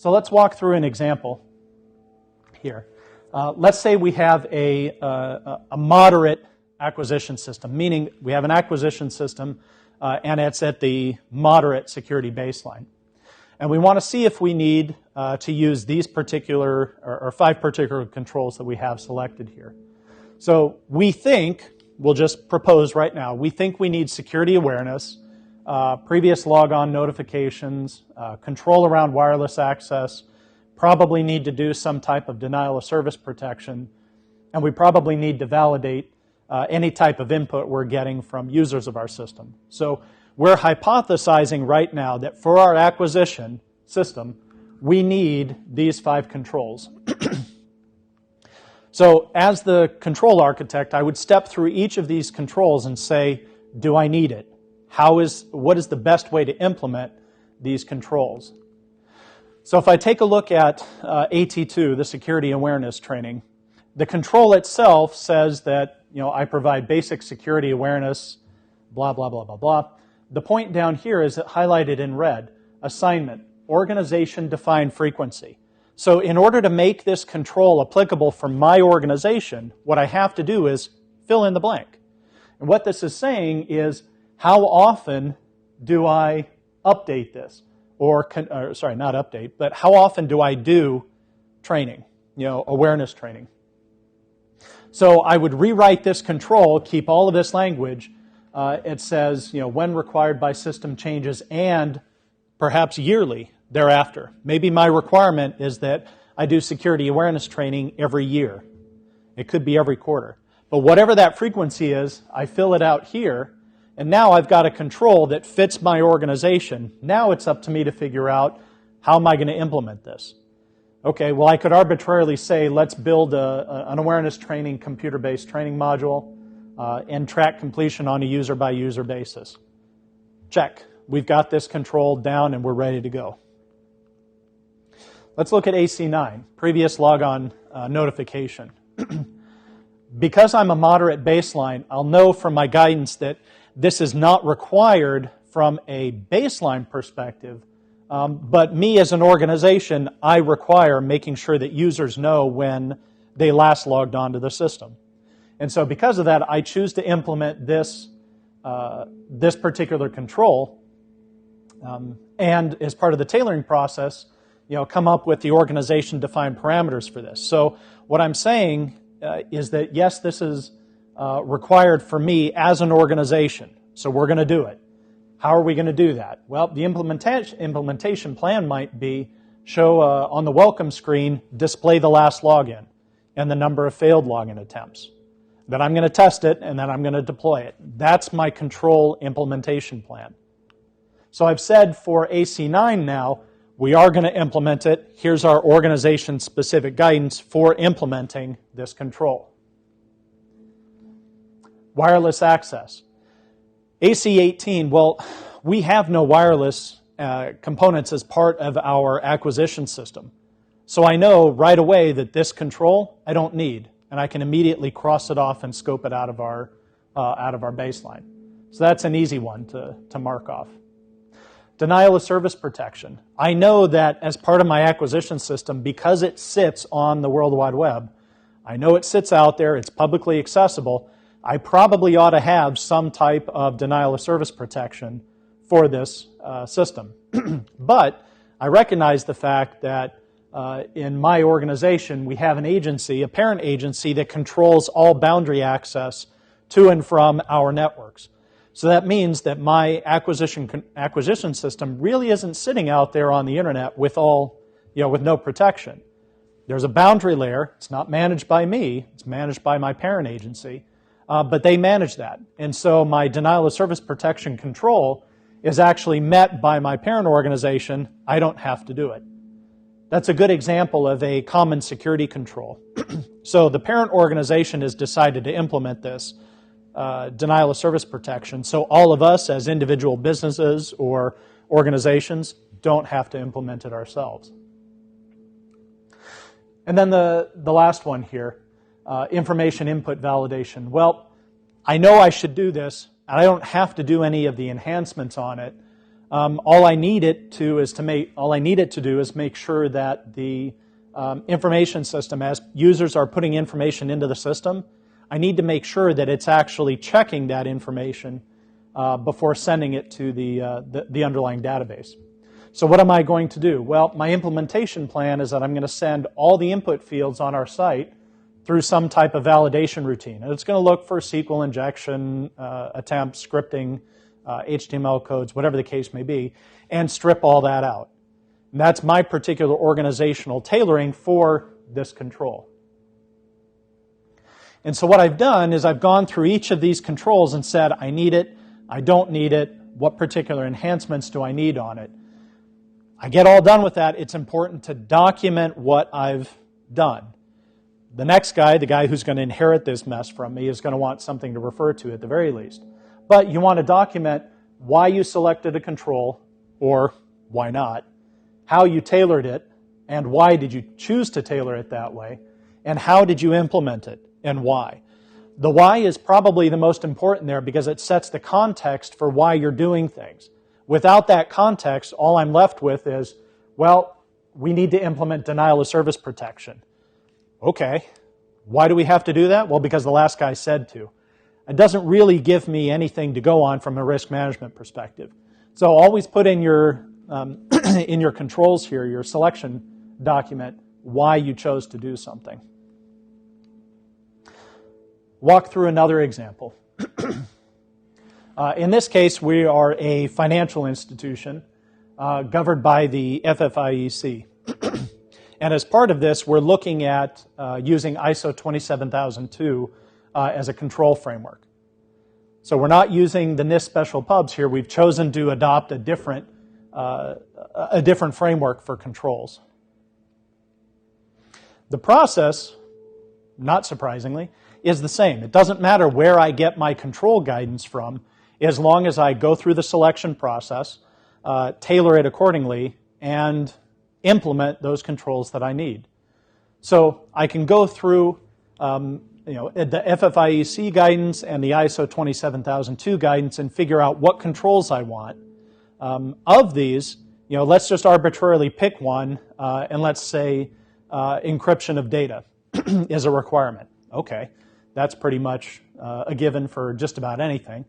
So let's walk through an example here. Let's say we have a moderate acquisition system, meaning we have an acquisition system and it's at the moderate security baseline. And we want to see if we need to use these particular, or 5 particular controls that we have selected here. So we think, we'll just propose right now, we think we need security awareness, previous logon notifications, control around wireless access, probably need to do some type of denial of service protection, and we probably need to validate any type of input we're getting from users of our system. So we're hypothesizing right now that for our acquisition system, we need these 5 controls. So as the control architect, I would step through each of these controls and say, do I need it? What is the best way to implement these controls? So if I take a look at AT2, the security awareness training, the control itself says that, I provide basic security awareness, blah, blah, blah, blah, blah. The point down here is highlighted in red, assignment, organization-defined frequency. So in order to make this control applicable for my organization, what I have to do is fill in the blank. And what this is saying is, how often do I update this? Not update, but how often do I do training, awareness training? So I would rewrite this control, keep all of this language. It says, when required by system changes and perhaps yearly thereafter. Maybe my requirement is that I do security awareness training every year. It could be every quarter. But whatever that frequency is, I fill it out here, and now I've got a control that fits my organization. Now it's up to me to figure out, how am I going to implement this? Okay, well, I could arbitrarily say, let's build an awareness training, computer-based training module and track completion on a user-by-user basis. Check. We've got this control down and we're ready to go. Let's look at AC9, previous logon notification. Because I'm a moderate baseline, I'll know from my guidance that this is not required from a baseline perspective, but me as an organization, I require making sure that users know when they last logged onto the system. And so because of that, I choose to implement this particular control, and as part of the tailoring process, come up with the organization-defined parameters for this. So what I'm saying is that, yes, this is required for me as an organization, so we're going to do it. How are we going to do that? Well, the implementation plan might be show on the welcome screen, display the last login and the number of failed login attempts. Then I'm going to test it, and then I'm going to deploy it. That's my control implementation plan. So I've said for AC9 now, we are going to implement it. Here's our organization-specific guidance for implementing this control. Wireless access. AC18, well, we have no wireless components as part of our acquisition system. So I know right away that this control I don't need, and I can immediately cross it off and scope it out of our baseline. So that's an easy one to mark off. Denial of service protection. I know that as part of my acquisition system, because it sits on the World Wide Web, I know it sits out there, it's publicly accessible, I probably ought to have some type of denial of service protection for this system. But I recognize the fact that in my organization, we have an agency, a parent agency, that controls all boundary access to and from our networks. So that means that my acquisition system really isn't sitting out there on the internet with with no protection. There's a boundary layer. It's not managed by me. It's managed by my parent agency. But they manage that. And so my denial of service protection control is actually met by my parent organization. I don't have to do it. That's a good example of a common security control. So the parent organization has decided to implement this denial of service protection. So all of us as individual businesses or organizations don't have to implement it ourselves. And then the last one here, information input validation. Well, I know I should do this, and I don't have to do any of the enhancements on it, all I need it to do is make sure that the information system, as users are putting information into the system, I need to make sure that it's actually checking that information before sending it to the underlying database. So what am I going to do? Well, my implementation plan is that I'm going to send all the input fields on our site through some type of validation routine. And it's going to look for SQL injection, attempts, scripting, HTML codes, whatever the case may be, and strip all that out. And that's my particular organizational tailoring for this control. And so what I've done is I've gone through each of these controls and said, I need it, I don't need it, what particular enhancements do I need on it? I get all done with that, it's important to document what I've done. The next guy, the guy who's going to inherit this mess from me, is going to want something to refer to at the very least. But you want to document why you selected a control, or why not, how you tailored it, and why did you choose to tailor it that way, and how did you implement it, and why. The why is probably the most important there because it sets the context for why you're doing things. Without that context, all I'm left with is, well, we need to implement denial of service protection. Okay, why do we have to do that? Well, because the last guy said to. It doesn't really give me anything to go on from a risk management perspective. So always put in your in your controls here, your selection document, why you chose to do something. Walk through another example. In this case, we are a financial institution governed by the FFIEC. And as part of this, we're looking at using ISO 27002 as a control framework. So we're not using the NIST special pubs here. We've chosen to adopt a different framework for controls. The process, not surprisingly, is the same. It doesn't matter where I get my control guidance from, as long as I go through the selection process, tailor it accordingly, and implement those controls that I need. So I can go through the FFIEC guidance and the ISO 27002 guidance and figure out what controls I want. Of these, let's just arbitrarily pick one, and let's say encryption of data is a requirement. Okay, that's pretty much a given for just about anything.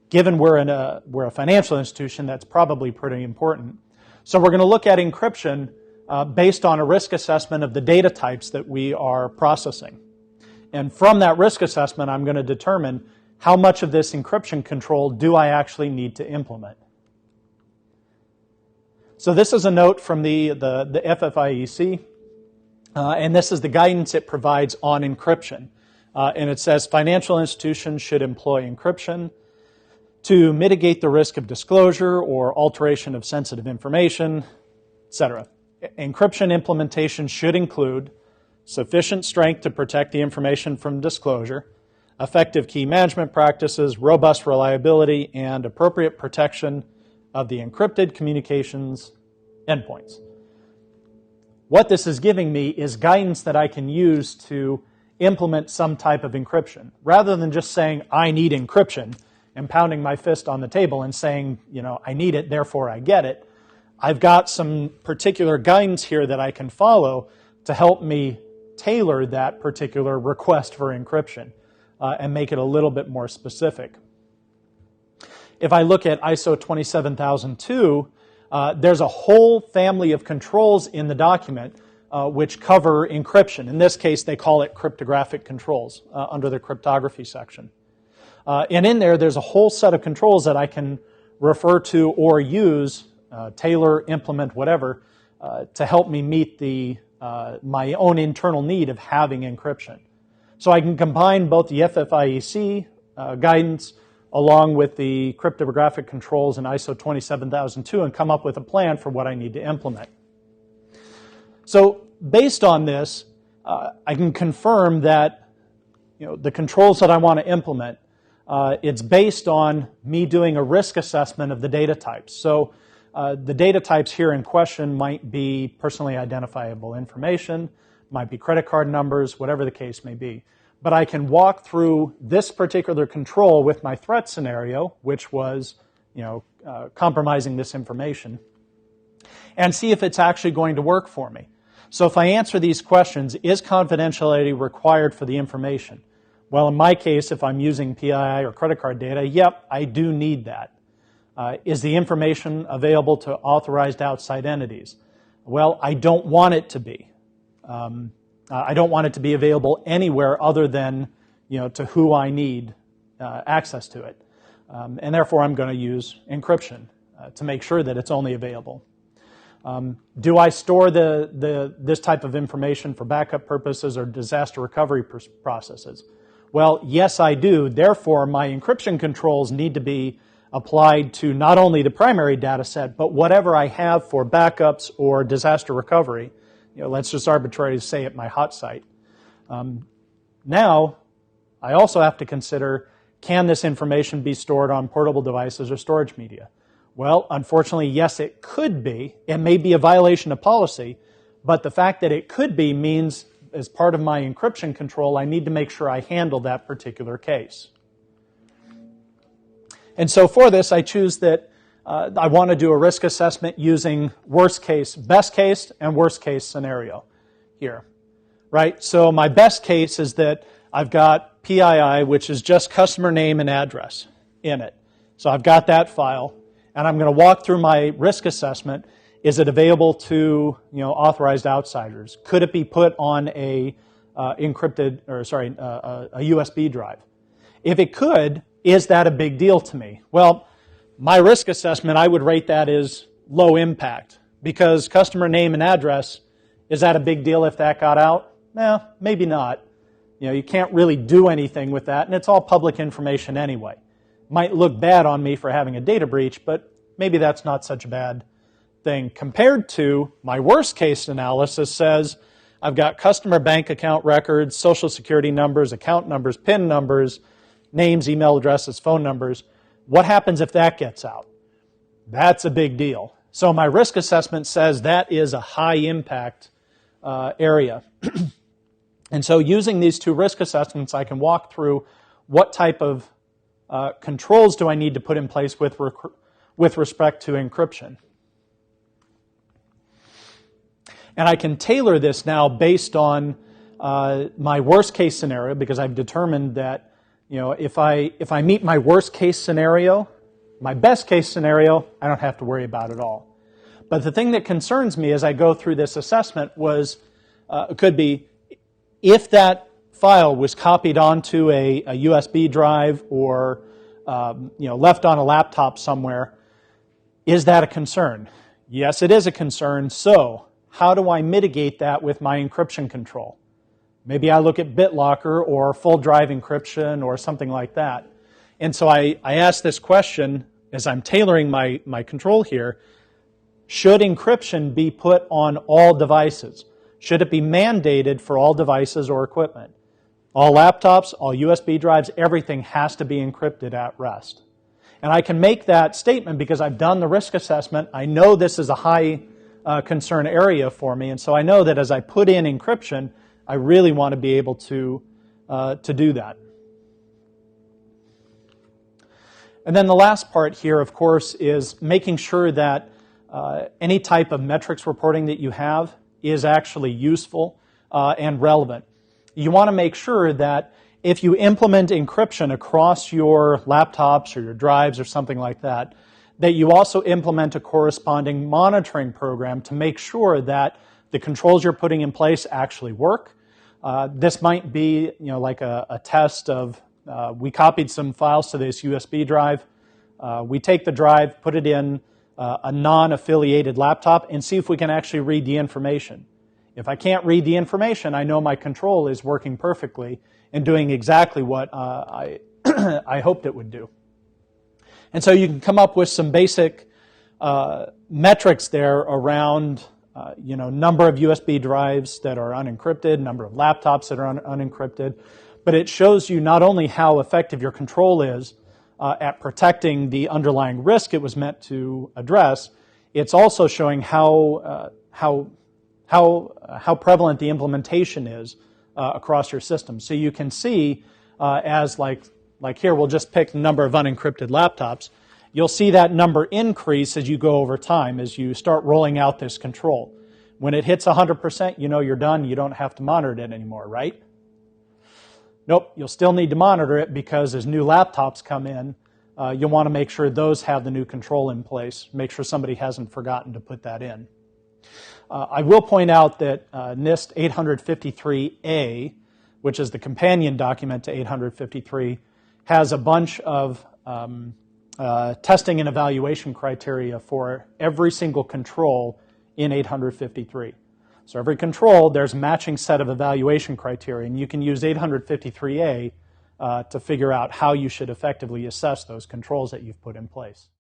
Given we're a financial institution, that's probably pretty important. So we're going to look at encryption based on a risk assessment of the data types that we are processing. And from that risk assessment, I'm going to determine how much of this encryption control do I actually need to implement. So this is a note from the FFIEC, and this is the guidance it provides on encryption. And it says financial institutions should employ encryption to mitigate the risk of disclosure or alteration of sensitive information, etc. Encryption implementation should include sufficient strength to protect the information from disclosure, effective key management practices, robust reliability, and appropriate protection of the encrypted communications endpoints. What this is giving me is guidance that I can use to implement some type of encryption. Rather than just saying, I need encryption, and pounding my fist on the table and saying, I need it, therefore I get it, I've got some particular guidance here that I can follow to help me tailor that particular request for encryption and make it a little bit more specific. If I look at ISO 27002, there's a whole family of controls in the document which cover encryption. In this case, they call it cryptographic controls under the cryptography section. And in there's a whole set of controls that I can refer to or use, tailor, implement, whatever, to help me meet my own internal need of having encryption. So I can combine both the FFIEC guidance along with the cryptographic controls in ISO 27002 and come up with a plan for what I need to implement. So based on this, I can confirm that the controls that I want to implement, it's based on me doing a risk assessment of the data types. So the data types here in question might be personally identifiable information, might be credit card numbers, whatever the case may be. But I can walk through this particular control with my threat scenario, which was, compromising this information, and see if it's actually going to work for me. So if I answer these questions, is confidentiality required for the information? Well, in my case, if I'm using PII or credit card data, yep, I do need that. Is the information available to authorized outside entities? Well, I don't want it to be. I don't want it to be available anywhere other than, to who I need access to it. And therefore, I'm going to use encryption to make sure that it's only available. Do I store this type of information for backup purposes or disaster recovery processes? Well, yes, I do. Therefore, my encryption controls need to be applied to not only the primary data set, but whatever I have for backups or disaster recovery. Let's just arbitrarily say at my hot site. Now, I also have to consider, can this information be stored on portable devices or storage media? Well, unfortunately, yes, it could be. It may be a violation of policy, but the fact that it could be means, as part of my encryption control, I need to make sure I handle that particular case. And so for this, I choose that I want to do a risk assessment using worst case, best case, and worst case scenario here, right? So my best case is that I've got PII, which is just customer name and address in it. So I've got that file, and I'm going to walk through my risk assessment. Is it available to authorized outsiders? Could it be put on a USB drive? If it could, is that a big deal to me? Well, my risk assessment, I would rate that as low impact, because customer name and address, is that a big deal if that got out? Maybe not. You can't really do anything with that, and it's all public information anyway. Might look bad on me for having a data breach, but maybe that's not such a bad thing. Compared to my worst case analysis says, I've got customer bank account records, social security numbers, account numbers, PIN numbers, names, email addresses, phone numbers. What happens if that gets out? That's a big deal. So my risk assessment says that is a high impact area. And so using these two risk assessments, I can walk through what type of controls do I need to put in place with respect to encryption. And I can tailor this now based on my worst case scenario, because I've determined that if I meet my worst case scenario, my best case scenario, I don't have to worry about it all. But the thing that concerns me as I go through this assessment could be if that file was copied onto a USB drive or left on a laptop somewhere. Is that a concern? Yes, it is a concern. So how do I mitigate that with my encryption control? Maybe I look at BitLocker or full drive encryption or something like that. And so I ask this question as I'm tailoring my control here. Should encryption be put on all devices? Should it be mandated for all devices or equipment? All laptops, all USB drives, everything has to be encrypted at rest. And I can make that statement because I've done the risk assessment. I know this is a high concern area for me, and so I know that as I put in encryption, I really want to be able to do that. And then the last part here, of course, is making sure that any type of metrics reporting that you have is actually useful and relevant. You want to make sure that if you implement encryption across your laptops or your drives or something like that, that you also implement a corresponding monitoring program to make sure that the controls you're putting in place actually work. This might be, like a test of, we copied some files to this USB drive. We take the drive, put it in a non-affiliated laptop, and see if we can actually read the information. If I can't read the information, I know my control is working perfectly and doing exactly what I hoped it would do. And so you can come up with some basic metrics there around number of USB drives that are unencrypted, number of laptops that are unencrypted. But it shows you not only how effective your control is at protecting the underlying risk it was meant to address, it's also showing how prevalent the implementation is across your system. So you can see as like here, we'll just pick the number of unencrypted laptops. you'll see that number increase as you go over time, as you start rolling out this control. When it hits 100%, you know you're done. You don't have to monitor it anymore, right? Nope, you'll still need to monitor it because as new laptops come in, you'll want to make sure those have the new control in place. Make sure somebody hasn't forgotten to put that in. I will point out that NIST 853A, which is the companion document to 853, has a bunch of testing and evaluation criteria for every single control in 853. So every control, there's a matching set of evaluation criteria, and you can use 853A to figure out how you should effectively assess those controls that you've put in place.